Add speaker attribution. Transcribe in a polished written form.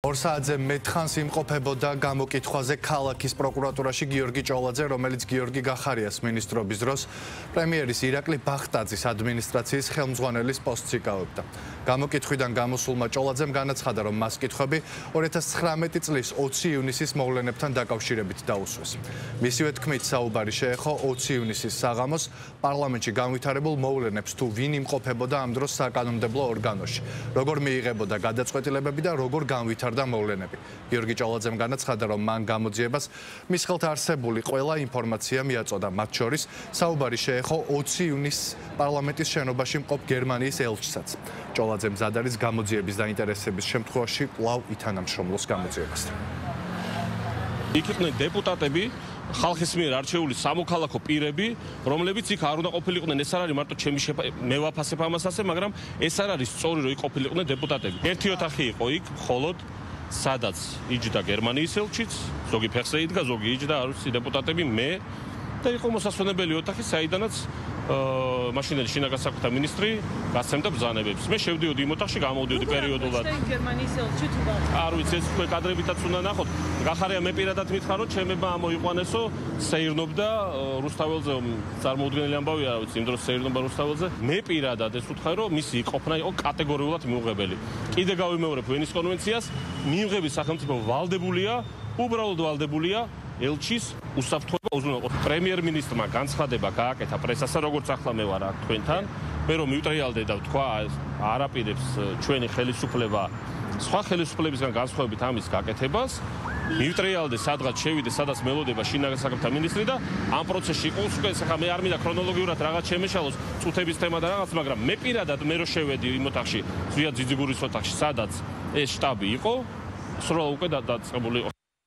Speaker 1: ორ საათზე მეტხანს იმყოფებოდა გამოკითხვაზე ქალაქის პროკურატურაში გიორგი ჭოლაძე, რომელიც გიორგი გახარიას მინისტრობის დროს პრემიერის ირაკლი ბახტაძის ადმინისტრაციის ხელმძღვანელის პოსტს იკავებდა. გამოკითხვიდან გამოსულმა ჭოლაძემ განაცხადა, რომ მას კითხვები 2019 წლის 20 ივნისის მოვლენებთან დაკავშირებით დაუსვეს. მისივე თქმით, საუბარი შეეხო 20 ივნისის საღამოს პარლამენტში განვითარებულ მოვლენებს, თუ ვინ იმყოფებოდა ამ დროს საკანონმდებლო ორგანოში, როგორ მიიღებოდა გადაწყვეტილებები და როგორ განვითარდა მოვლენები. გიორგი ჭოლაძემ განაცხადა, რომ მან გამოძიებას მის ხელთ არსებული ყველა ინფორმაცია მიაწოდა, მათ შორის საუბარი შეეხო 20 ივნისს პარლამენტის შენობაში მყოფ გერმანიის ელჩსაც. ჭოლაძემ მზად არის გამოძიების დაინტერესების შემთხვევაში კვლავ ითანამშრომლოს გამოძიებასთან.
Speaker 2: იქ იყვნენ დეპუტატები, ხალხის მიერ არჩეული სამოქალაქო პირები, რომლებიც იქ არ უნდა ყოფილიყვნენ. ეს არ არის მარტო ჩემი მე ვაფასებ ამას ასე, მაგრამ ეს არ არის სწორი, რომ იქ ყოფილიყვნენ დეპუტატები. ერთი ოთახი იყო იქ, მხოლოდ სადაც იჯდა გერმანიის ელჩიც, ზოგი ფეხზე იდგა, ზოგი იჯდა არ ვიცი დეპუტატები, მე და იყო მოსასვენებელი ოთახი, საიდანაც მაშინდელი შინაგან საქმეთა მინისტრი გასცემდა ბრძანებებს. მე შევდიოდი იმ ოთახში, გამოვდიოდი პერიოდულად.
Speaker 3: გერმანიის ელჩი თუ
Speaker 2: არ ვიცი, ეს თქვენ კადრებითაც უნდა ნახოთ. გახარია მე პირადად მითხრა, რომ ჩემებმა ამოიყვანესო, სეირნობდა რუსთაველზე, წარმოუდგენელი ამბავია, რა ვიცი, იმ დროს სეირნობა რუსთაველზე. მე პირადად ეს ვუთხარი, რომ მისი ყოფნა იყო კატეგორიულად მიუღებელი. კიდე გავიმეორებ ვენის კონვენციას, მიუღების სახელმწიფო ვალდებულია, უბრალოდ ვალდებულია ელჩის უსაფრთხოება უზრუნველყოფა. პრემიერ-მინისტრმა განცხადება გააკეთა პრესასა, როგორც ახლა მე ვარ აქ თქვენთან, მე რომ მივტრიალდე და თქვა არაპირებს ჩვენი ხელისუფლება სხვა ხელისუფლებისგან განსხვავებით ამის გაკეთებას, მივტრიალდე სადღაც შევიდე, სადაც მელოდება შინაგან საქმეთა მინისტრი და ამ პროცესში იყო უკვე ხა მე არ მინდა ქრონოლოგიურად რაღაც შემეშალოს წუთების თემა და რაღაც, მაგრამ მე პირადად მე რო შევედი იმ ოთახში, ზვიად ძიძიგურის ოთახში, სადაც ეს შტაბი იყო, სრულად უკვე დაწყებული იყო.